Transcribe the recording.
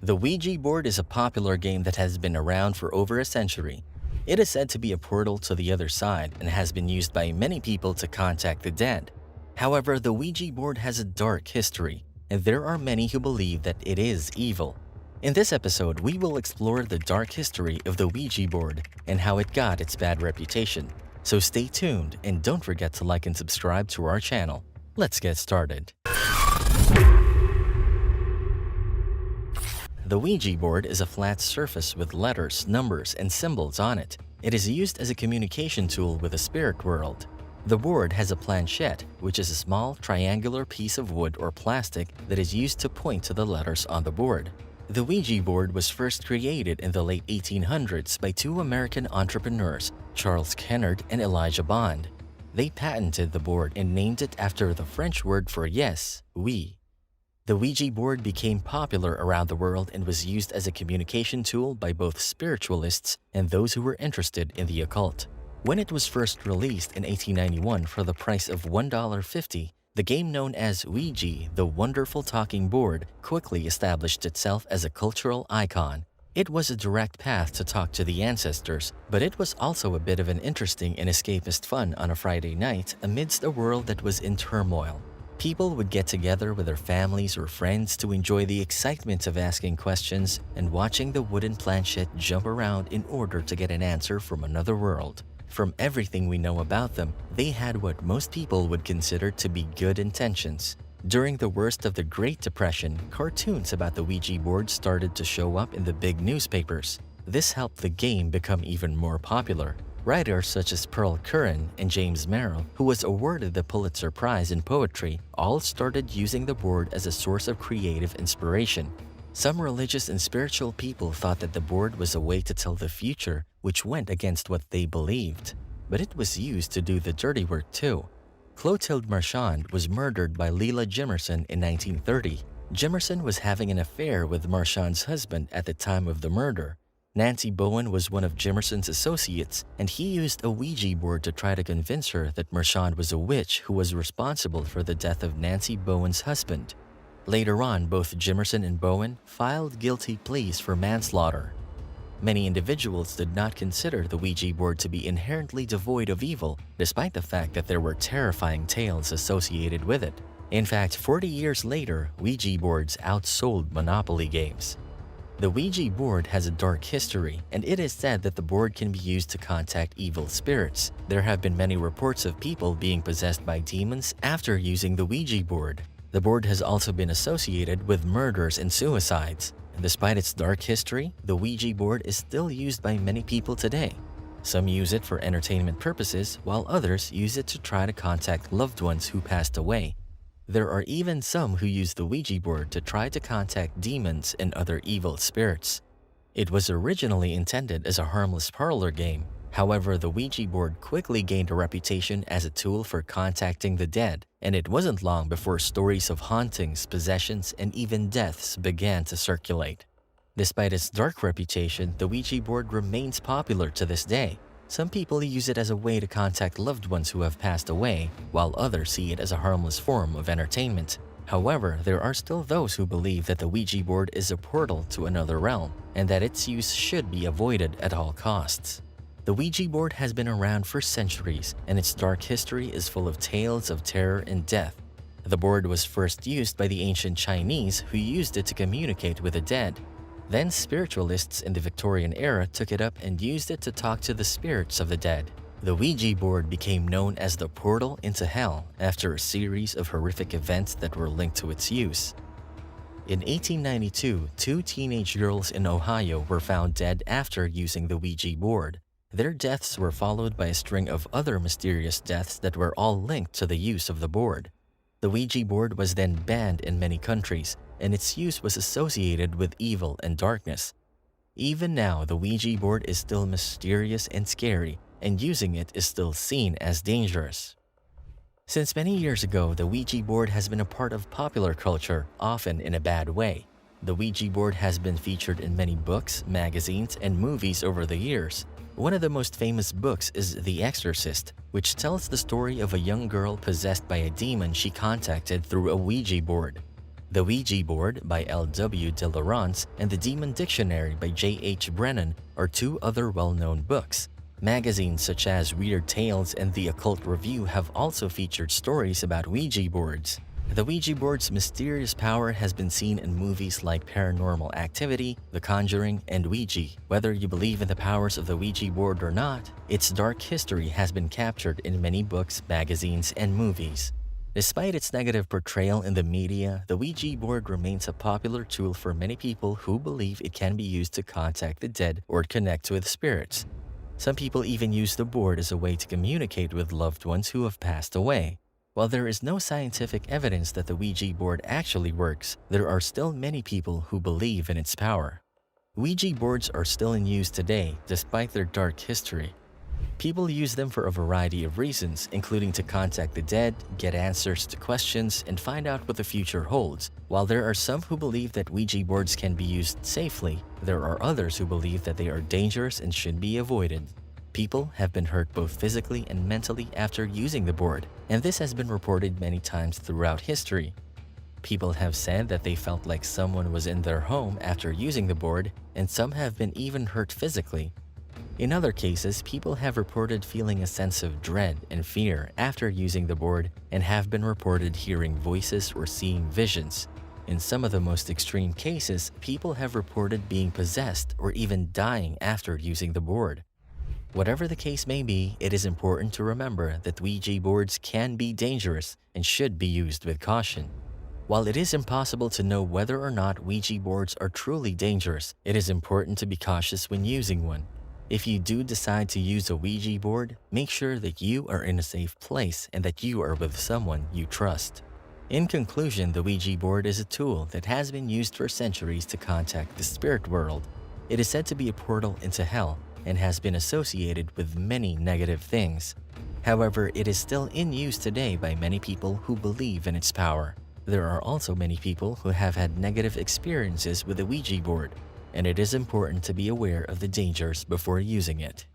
The Ouija board is a popular game that has been around for over a century. It is said to be a portal to the other side and has been used by many people to contact the dead. However, the Ouija board has a dark history, and there are many who believe that it is evil. In this episode, we will explore the dark history of the Ouija board and how it got its bad reputation. So stay tuned and don't forget to like and subscribe to our channel. Let's get started. The Ouija board is a flat surface with letters, numbers, and symbols on it. It is used as a communication tool with the spirit world. The board has a planchette, which is a small triangular piece of wood or plastic that is used to point to the letters on the board. The Ouija board was first created in the late 1800s by two American entrepreneurs, Charles Kennard and Elijah Bond. They patented the board and named it after the French word for yes, oui. The Ouija board became popular around the world and was used as a communication tool by both spiritualists and those who were interested in the occult. When it was first released in 1891 for the price of $1.50, the game known as Ouija, the Wonderful Talking Board, quickly established itself as a cultural icon. It was a direct path to talk to the ancestors, but it was also a bit of an interesting and escapist fun on a Friday night amidst a world that was in turmoil. People would get together with their families or friends to enjoy the excitement of asking questions and watching the wooden planchette jump around in order to get an answer from another world. From everything we know about them, they had what most people would consider to be good intentions. During the worst of the Great Depression, cartoons about the Ouija board started to show up in the big newspapers. This helped the game become even more popular. Writers such as Pearl Curran and James Merrill, who was awarded the Pulitzer Prize in Poetry, all started using the board as a source of creative inspiration. Some religious and spiritual people thought that the board was a way to tell the future, which went against what they believed. But it was used to do the dirty work too. Clotilde Marchand was murdered by Leila Jimerson in 1930. Jimerson was having an affair with Marchand's husband at the time of the murder. Nancy Bowen was one of Jimerson's associates, and he used a Ouija board to try to convince her that Marchand was a witch who was responsible for the death of Nancy Bowen's husband. Later on, both Jimerson and Bowen filed guilty pleas for manslaughter. Many individuals did not consider the Ouija board to be inherently devoid of evil, despite the fact that there were terrifying tales associated with it. In fact, 40 years later, Ouija boards outsold Monopoly games. The Ouija board has a dark history, and it is said that the board can be used to contact evil spirits. There have been many reports of people being possessed by demons after using the Ouija board. The board has also been associated with murders and suicides. And despite its dark history, the Ouija board is still used by many people today. Some use it for entertainment purposes, while others use it to try to contact loved ones who passed away. There are even some who use the Ouija board to try to contact demons and other evil spirits. It was originally intended as a harmless parlor game. However, the Ouija board quickly gained a reputation as a tool for contacting the dead, and it wasn't long before stories of hauntings, possessions, and even deaths began to circulate. Despite its dark reputation, the Ouija board remains popular to this day. Some people use it as a way to contact loved ones who have passed away, while others see it as a harmless form of entertainment. However, there are still those who believe that the Ouija board is a portal to another realm, and that its use should be avoided at all costs. The Ouija board has been around for centuries, and its dark history is full of tales of terror and death. The board was first used by the ancient Chinese, who used it to communicate with the dead. Then spiritualists in the Victorian era took it up and used it to talk to the spirits of the dead. The Ouija board became known as the portal into hell after a series of horrific events that were linked to its use. In 1892, two teenage girls in Ohio were found dead after using the Ouija board. Their deaths were followed by a string of other mysterious deaths that were all linked to the use of the board. The Ouija board was then banned in many countries, and its use was associated with evil and darkness. Even now, the Ouija board is still mysterious and scary, and using it is still seen as dangerous. Since many years ago, the Ouija board has been a part of popular culture, often in a bad way. The Ouija board has been featured in many books, magazines, and movies over the years. One of the most famous books is The Exorcist, which tells the story of a young girl possessed by a demon she contacted through a Ouija board. The Ouija Board by L.W. de Laurence and The Demon Dictionary by J.H. Brennan are two other well-known books. Magazines such as Weird Tales and The Occult Review have also featured stories about Ouija boards. The Ouija board's mysterious power has been seen in movies like Paranormal Activity, The Conjuring, and Ouija. Whether you believe in the powers of the Ouija board or not, its dark history has been captured in many books, magazines, and movies. Despite its negative portrayal in the media, the Ouija board remains a popular tool for many people who believe it can be used to contact the dead or connect with spirits. Some people even use the board as a way to communicate with loved ones who have passed away. While there is no scientific evidence that the Ouija board actually works, there are still many people who believe in its power. Ouija boards are still in use today despite their dark history. People use them for a variety of reasons, including to contact the dead, get answers to questions, and find out what the future holds. While there are some who believe that Ouija boards can be used safely, there are others who believe that they are dangerous and should be avoided. People have been hurt both physically and mentally after using the board, and this has been reported many times throughout history. People have said that they felt like someone was in their home after using the board, and some have been even hurt physically. In other cases, people have reported feeling a sense of dread and fear after using the board and have been reported hearing voices or seeing visions. In some of the most extreme cases, people have reported being possessed or even dying after using the board. Whatever the case may be, it is important to remember that Ouija boards can be dangerous and should be used with caution. While it is impossible to know whether or not Ouija boards are truly dangerous, it is important to be cautious when using one. If you do decide to use a Ouija board, make sure that you are in a safe place and that you are with someone you trust. In conclusion, the Ouija board is a tool that has been used for centuries to contact the spirit world. It is said to be a portal into hell and has been associated with many negative things. However, it is still in use today by many people who believe in its power. There are also many people who have had negative experiences with the Ouija board, and it is important to be aware of the dangers before using it.